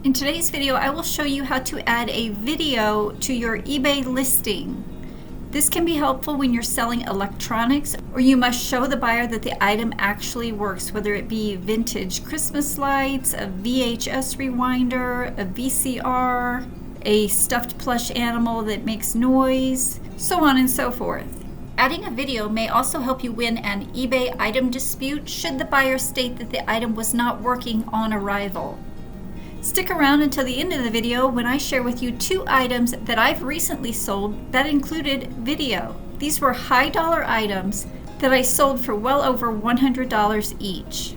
In today's video, I will show you how to add a video to your eBay listing. This can be helpful when you're selling electronics or you must show the buyer that the item actually works, whether it be vintage Christmas lights, a VHS rewinder, a VCR, a stuffed plush animal that makes noise, so on and so forth. Adding a video may also help you win an eBay item dispute should the buyer state that the item was not working on arrival. Stick around until the end of the video when I share with you 2 items that I've recently sold that included video. These were high dollar items that I sold for well over $100 each.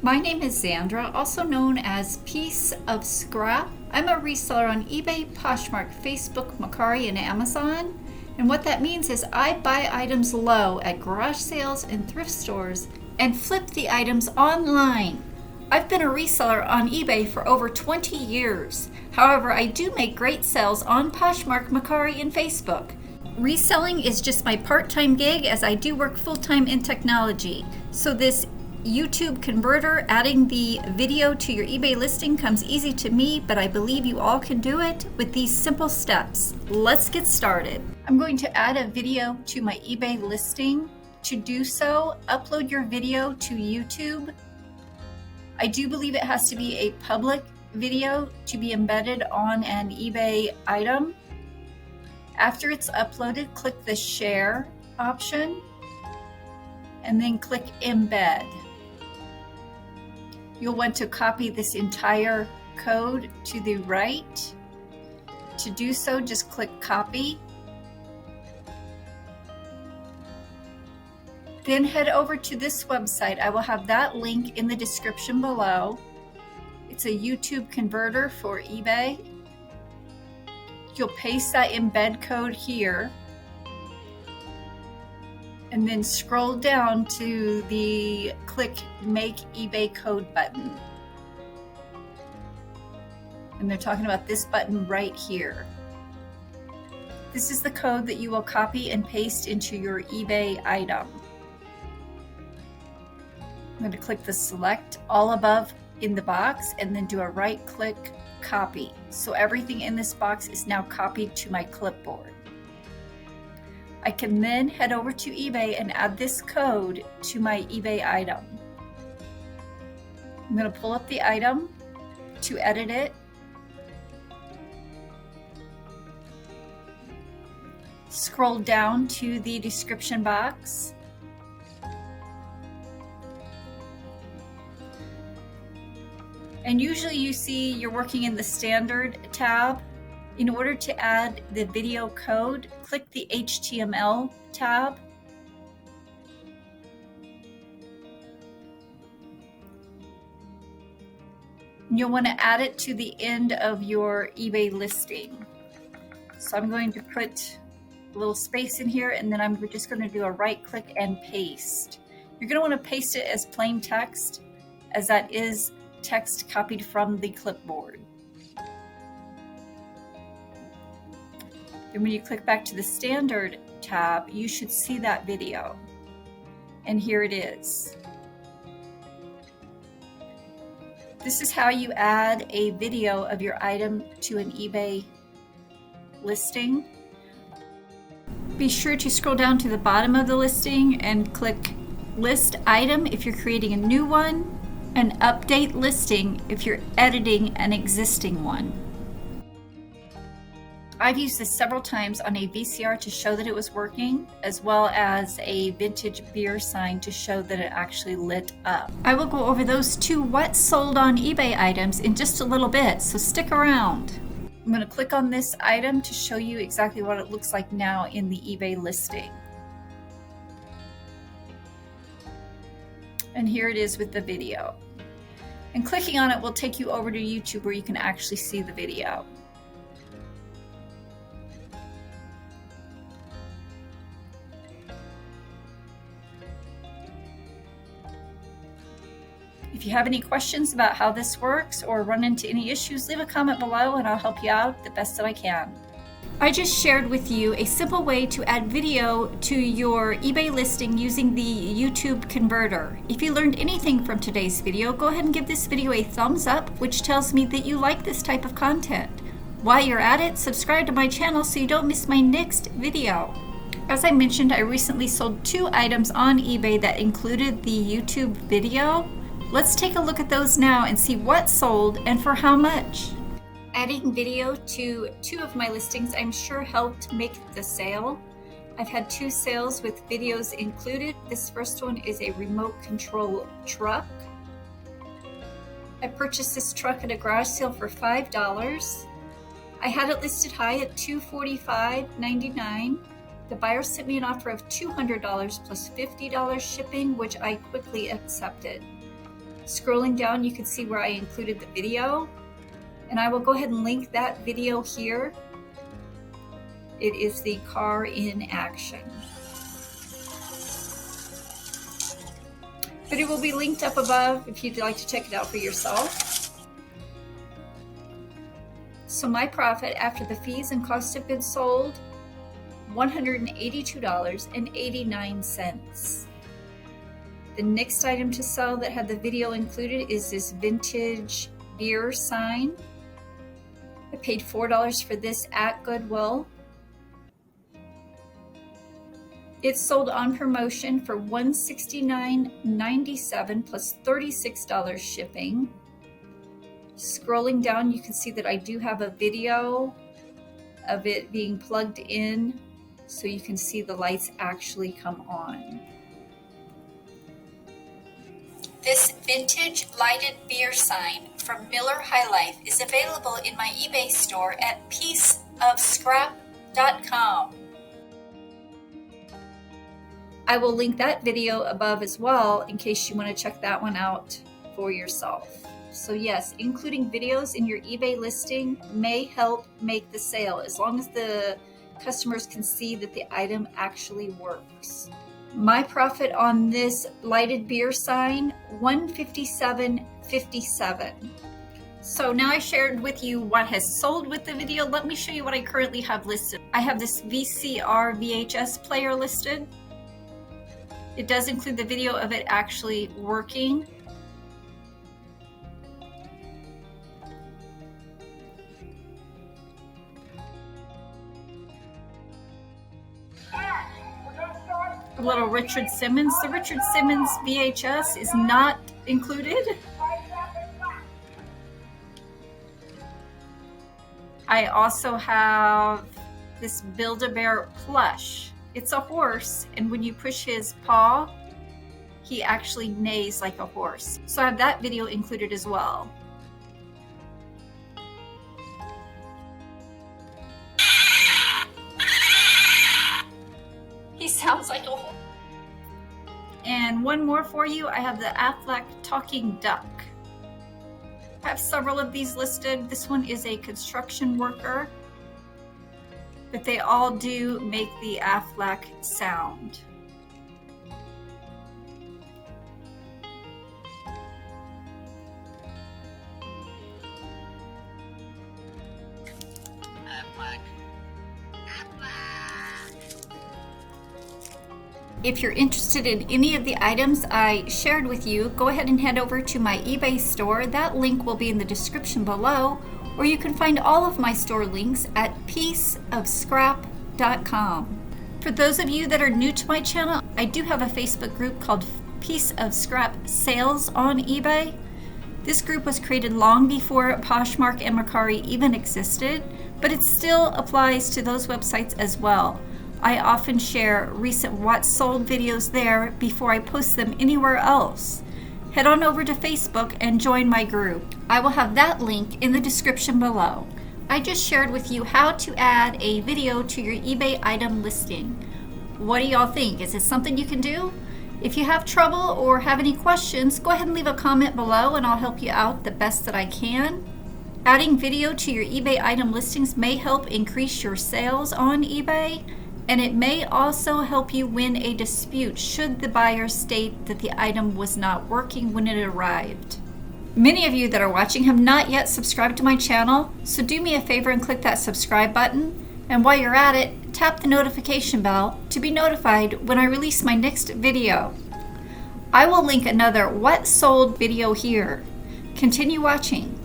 My name is Xandra, also known as Piece of Scrap. I'm a reseller on eBay, Poshmark, Facebook, Mercari, and Amazon. And what that means is I buy items low at garage sales and thrift stores and flip the items online. I've been a reseller on eBay for over 20 years. However, I do make great sales on Poshmark, Mercari, and Facebook. Reselling is just my part-time gig as I do work full-time in technology. So this YouTube converter, adding the video to your eBay listing comes easy to me, but I believe you all can do it with these simple steps. Let's get started. I'm going to add a video to my eBay listing. To do so, upload your video to YouTube. I do believe it has to be a public video to be embedded on an eBay item. After it's uploaded, click the share option and then click embed. You'll want to copy this entire code to the right. To do so, just click copy. Then head over to this website. I will have that link in the description below. It's a YouTube converter for eBay. You'll paste that embed code here and then scroll down to the click Make eBay Code button. And they're talking about this button right here. This is the code that you will copy and paste into your eBay item. I'm going to click the select all above in the box and then do a right click copy. So everything in this box is now copied to my clipboard. I can then head over to eBay and add this code to my eBay item. I'm going to pull up the item to edit it. Scroll down to the description box. And usually you see you're working in the standard tab. In order to add the video code, click the HTML tab. And you'll want to add it to the end of your eBay listing. So I'm going to put a little space in here and then I'm just going to do a right click and paste. You're going to want to paste it as plain text, as that is text copied from the clipboard. Then when you click back to the standard tab, you should see that video. And here it is. This is how you add a video of your item to an eBay listing. Be sure to scroll down to the bottom of the listing and click List Item if you're creating a new one, and Update Listing if you're editing an existing one. I've used this several times on a VCR to show that it was working, as well as a vintage beer sign to show that it actually lit up. I will go over those 2 what sold on eBay items in just a little bit, so stick around. I'm going to click on this item to show you exactly what it looks like now in the eBay listing. And here it is with the video. And clicking on it will take you over to YouTube where you can actually see the video. If you have any questions about how this works or run into any issues, leave a comment below and I'll help you out the best that I can. I just shared with you a simple way to add video to your eBay listing using the YouTube converter. If you learned anything from today's video, go ahead and give this video a thumbs up, which tells me that you like this type of content. While you're at it, subscribe to my channel so you don't miss my next video. As I mentioned, I recently sold 2 items on eBay that included the YouTube video. Let's take a look at those now and see what sold and for how much. Adding video to 2 of my listings I'm sure helped make the sale. I've had 2 sales with videos included. This first one is a remote control truck. I purchased this truck at a garage sale for $5. I had it listed high at $245.99. The buyer sent me an offer of $200 plus $50 shipping, which I quickly accepted. Scrolling down, you can see where I included the video. And I will go ahead and link that video here. It is the car in action. But it will be linked up above if you'd like to check it out for yourself. So my profit after the fees and cost of goods sold, $182.89. The next item to sell that had the video included is this vintage beer sign. I paid $4 for this at Goodwill. It's sold on promotion for $169.97 plus $36 shipping. Scrolling down, you can see that I do have a video of it being plugged in, so you can see the lights actually come on. This vintage lighted beer sign from Miller High Life is available in my eBay store at pieceofscrap.com. I will link that video above as well in case you want to check that one out for yourself. So yes, including videos in your eBay listing may help make the sale as long as the customers can see that the item actually works. My profit on this lighted beer sign, $157.57. So now I shared with you what has sold with the video. Let me show you what I currently have listed. I have this VCR VHS player listed. It does include the video of it actually working. A little Richard Simmons. The Richard Simmons VHS is not included. I also have this Build-A-Bear plush. It's a horse, and when you push his paw, he actually neighs like a horse. So I have that video included as well. He sounds like a horse. And one more for you, I have the Aflac talking duck. I have several of these listed. This one is a construction worker, but they all do make the Aflac sound. If you're interested in any of the items I shared with you, go ahead and head over to my eBay store. That link will be in the description below, or you can find all of my store links at pieceofscrap.com. For those of you that are new to my channel, I do have a Facebook group called Piece of Scrap Sales on eBay. This group was created long before Poshmark and Mercari even existed, but it still applies to those websites as well. I often share recent what sold videos there before I post them anywhere else. Head on over to Facebook and join my group. I will have that link in the description below. I just shared with you how to add a video to your eBay item listing. What do y'all think? Is it something you can do? If you have trouble or have any questions, go ahead and leave a comment below and I'll help you out the best that I can. Adding video to your eBay item listings may help increase your sales on eBay. And it may also help you win a dispute should the buyer state that the item was not working when it arrived. Many of you that are watching have not yet subscribed to my channel, so do me a favor and click that subscribe button. And while you're at it, tap the notification bell to be notified when I release my next video. I will link another What Sold video here. Continue watching.